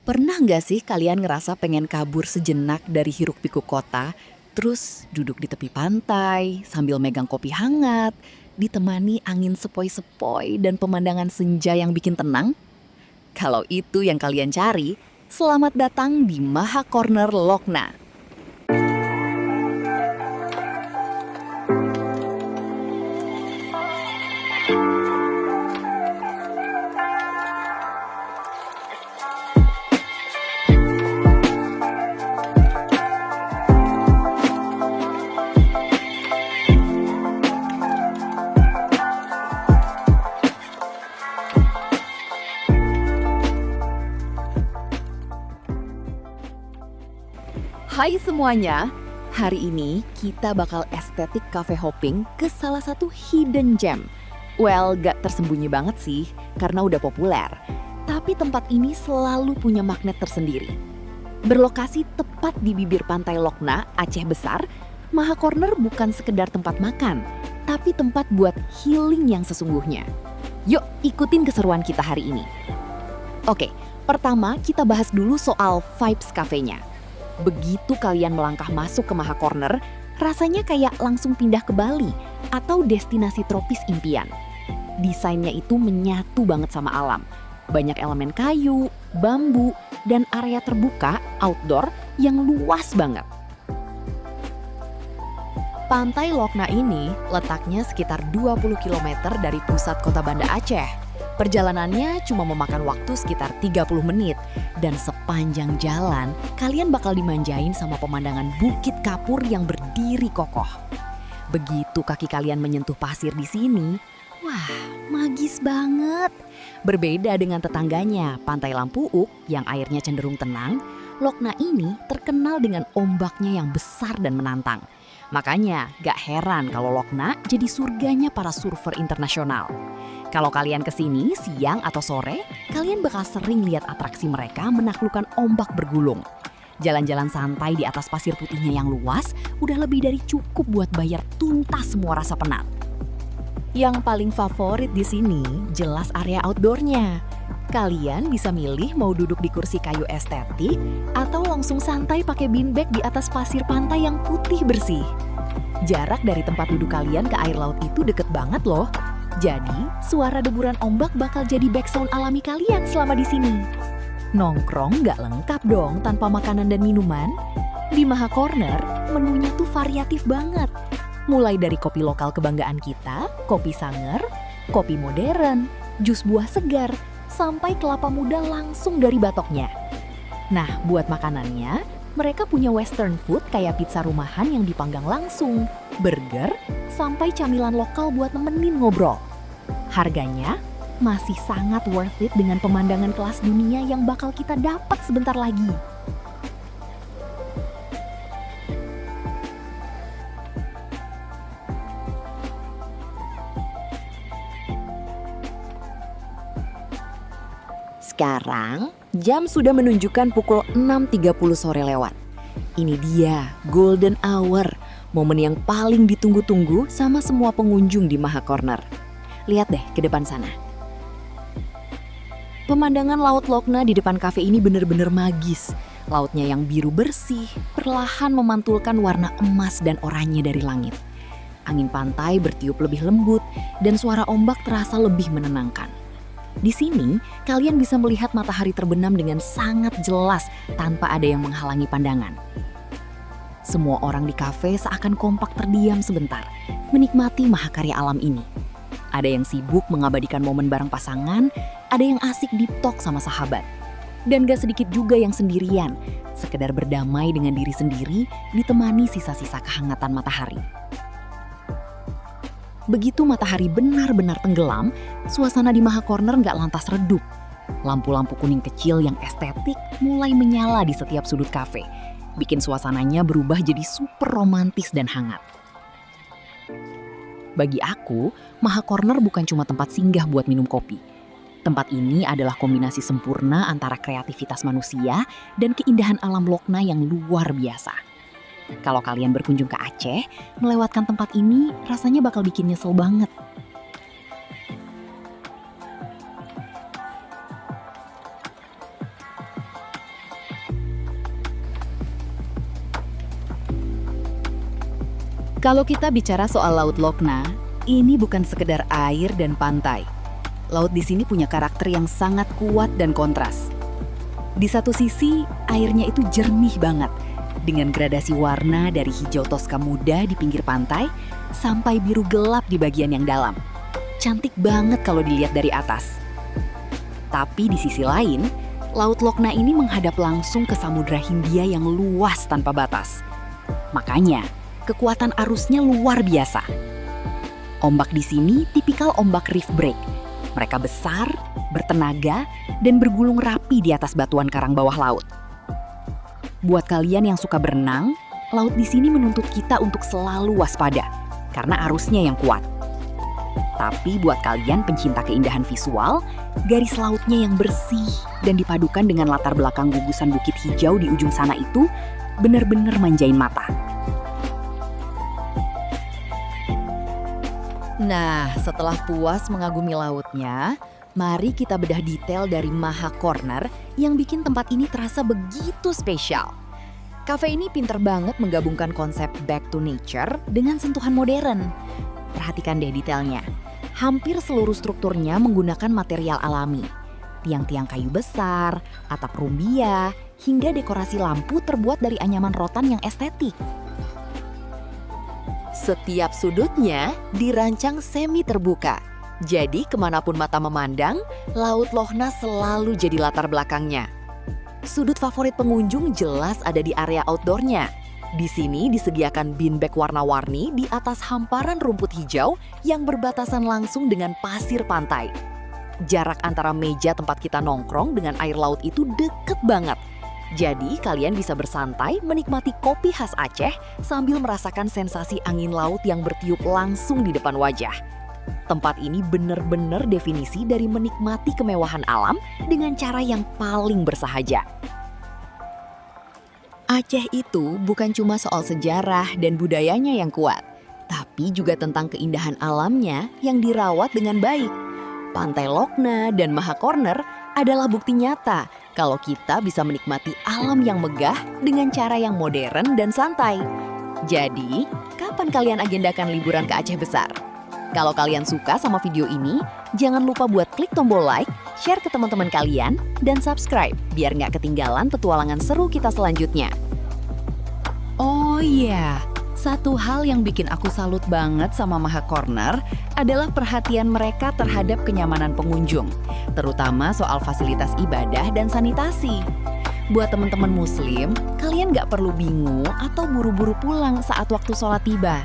Pernah nggak sih kalian ngerasa pengen kabur sejenak dari hiruk-pikuk kota, terus duduk di tepi pantai sambil megang kopi hangat, ditemani angin sepoi-sepoi dan pemandangan senja yang bikin tenang? Kalau itu yang kalian cari, selamat datang di Maha Corner Lokna. Hai semuanya, hari ini kita bakal estetik cafe hopping ke salah satu hidden gem. Well, gak tersembunyi banget sih, karena udah populer. Tapi tempat ini selalu punya magnet tersendiri. Berlokasi tepat di bibir pantai Lokna, Aceh Besar, Maha Corner bukan sekedar tempat makan, tapi tempat buat healing yang sesungguhnya. Yuk, ikutin keseruan kita hari ini. Oke, pertama kita bahas dulu soal vibes kafenya. Begitu kalian melangkah masuk ke Maha Corner, rasanya kayak langsung pindah ke Bali atau destinasi tropis impian. Desainnya itu menyatu banget sama alam. Banyak elemen kayu, bambu, dan area terbuka outdoor yang luas banget. Pantai Lokna ini letaknya sekitar 20 km dari pusat kota Banda Aceh. Perjalanannya cuma memakan waktu sekitar 30 menit. Dan sepanjang jalan, kalian bakal dimanjain sama pemandangan Bukit Kapur yang berdiri kokoh. Begitu kaki kalian menyentuh pasir di sini, wah, magis banget. Berbeda dengan tetangganya, Pantai Lampuuk yang airnya cenderung tenang, Lokna ini terkenal dengan ombaknya yang besar dan menantang. Makanya gak heran kalau Lokna jadi surganya para surfer internasional. Kalau kalian kesini siang atau sore, kalian bakal sering lihat atraksi mereka menaklukkan ombak bergulung. Jalan-jalan santai di atas pasir putihnya yang luas udah lebih dari cukup buat bayar tuntas semua rasa penat. Yang paling favorit di sini jelas area outdoornya. Kalian bisa milih mau duduk di kursi kayu estetik atau langsung santai pakai beanbag di atas pasir pantai yang putih bersih. Jarak dari tempat duduk kalian ke air laut itu deket banget loh. Jadi, suara deburan ombak bakal jadi background alami kalian selama di sini. Nongkrong nggak lengkap dong tanpa makanan dan minuman. Di Maha Corner, menunya tuh variatif banget. Mulai dari kopi lokal kebanggaan kita, kopi sanger, kopi modern, jus buah segar, sampai kelapa muda langsung dari batoknya. Nah, buat makanannya, mereka punya western food kayak pizza rumahan yang dipanggang langsung, burger, sampai camilan lokal buat nemenin ngobrol. Harganya masih sangat worth it dengan pemandangan kelas dunia yang bakal kita dapat sebentar lagi. Sekarang, jam sudah menunjukkan pukul 6.30 sore lewat. Ini dia, golden hour, momen yang paling ditunggu-tunggu sama semua pengunjung di Maha Corner. Lihat deh ke depan sana. Pemandangan Laut Lokna di depan kafe ini bener-bener magis. Lautnya yang biru bersih, perlahan memantulkan warna emas dan oranye dari langit. Angin pantai bertiup lebih lembut dan suara ombak terasa lebih menenangkan. Di sini, kalian bisa melihat matahari terbenam dengan sangat jelas tanpa ada yang menghalangi pandangan. Semua orang di kafe seakan kompak terdiam sebentar, menikmati mahakarya alam ini. Ada yang sibuk mengabadikan momen bareng pasangan, ada yang asik deep talk sama sahabat. Dan gak sedikit juga yang sendirian, sekedar berdamai dengan diri sendiri, ditemani sisa-sisa kehangatan matahari. Begitu matahari benar-benar tenggelam, suasana di Maha Corner gak lantas redup. Lampu-lampu kuning kecil yang estetik mulai menyala di setiap sudut kafe, bikin suasananya berubah jadi super romantis dan hangat. Bagi aku, Maha Corner bukan cuma tempat singgah buat minum kopi. Tempat ini adalah kombinasi sempurna antara kreativitas manusia dan keindahan alam Lokna yang luar biasa. Kalau kalian berkunjung ke Aceh, melewatkan tempat ini rasanya bakal bikin nyesel banget. Kalau kita bicara soal Laut Lokna, ini bukan sekedar air dan pantai. Laut di sini punya karakter yang sangat kuat dan kontras. Di satu sisi, airnya itu jernih banget, dengan gradasi warna dari hijau toska muda di pinggir pantai sampai biru gelap di bagian yang dalam. Cantik banget kalau dilihat dari atas. Tapi di sisi lain, Laut Lokna ini menghadap langsung ke Samudra Hindia yang luas tanpa batas. Makanya, kekuatan arusnya luar biasa. Ombak di sini tipikal ombak reef break. Mereka besar, bertenaga, dan bergulung rapi di atas batuan karang bawah laut. Buat kalian yang suka berenang, laut di sini menuntut kita untuk selalu waspada, karena arusnya yang kuat. Tapi buat kalian pencinta keindahan visual, garis lautnya yang bersih dan dipadukan dengan latar belakang gugusan bukit hijau di ujung sana itu benar-benar manjain mata. Nah, setelah puas mengagumi lautnya, mari kita bedah detail dari Maha Corner yang bikin tempat ini terasa begitu spesial. Cafe ini pinter banget menggabungkan konsep back to nature dengan sentuhan modern. Perhatikan deh detailnya. Hampir seluruh strukturnya menggunakan material alami. Tiang-tiang kayu besar, atap rumbia, hingga dekorasi lampu terbuat dari anyaman rotan yang estetik. Setiap sudutnya dirancang semi terbuka. Jadi kemanapun mata memandang, Laut Lochna selalu jadi latar belakangnya. Sudut favorit pengunjung jelas ada di area outdoornya. Di sini disediakan beanbag warna-warni di atas hamparan rumput hijau yang berbatasan langsung dengan pasir pantai. Jarak antara meja tempat kita nongkrong dengan air laut itu deket banget. Jadi kalian bisa bersantai menikmati kopi khas Aceh sambil merasakan sensasi angin laut yang bertiup langsung di depan wajah. Tempat ini benar-benar definisi dari menikmati kemewahan alam dengan cara yang paling bersahaja. Aceh itu bukan cuma soal sejarah dan budayanya yang kuat, tapi juga tentang keindahan alamnya yang dirawat dengan baik. Pantai Lokna dan Maha Corner adalah bukti nyata kalau kita bisa menikmati alam yang megah dengan cara yang modern dan santai. Jadi, kapan kalian agendakan liburan ke Aceh Besar? Kalau kalian suka sama video ini, jangan lupa buat klik tombol like, share ke teman-teman kalian, dan subscribe biar nggak ketinggalan petualangan seru kita selanjutnya. Oh iya, satu hal yang bikin aku salut banget sama Maha Corner adalah perhatian mereka terhadap kenyamanan pengunjung, terutama soal fasilitas ibadah dan sanitasi. Buat teman-teman muslim, kalian nggak perlu bingung atau buru-buru pulang saat waktu sholat tiba.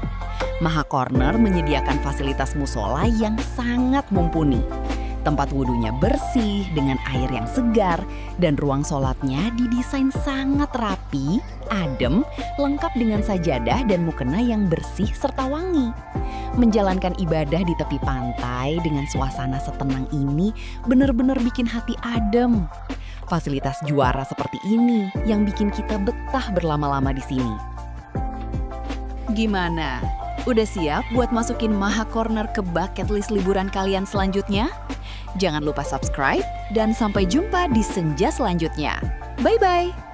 Maha Corner menyediakan fasilitas musola yang sangat mumpuni. Tempat wudhunya bersih dengan air yang segar dan ruang sholatnya didesain sangat rapi, adem, lengkap dengan sajadah dan mukena yang bersih serta wangi. Menjalankan ibadah di tepi pantai dengan suasana setenang ini benar-benar bikin hati adem. Fasilitas juara seperti ini yang bikin kita betah berlama-lama di sini. Gimana? Udah siap buat masukin Maha Corner ke bucket list liburan kalian selanjutnya? Jangan lupa subscribe dan sampai jumpa di senja selanjutnya. Bye-bye!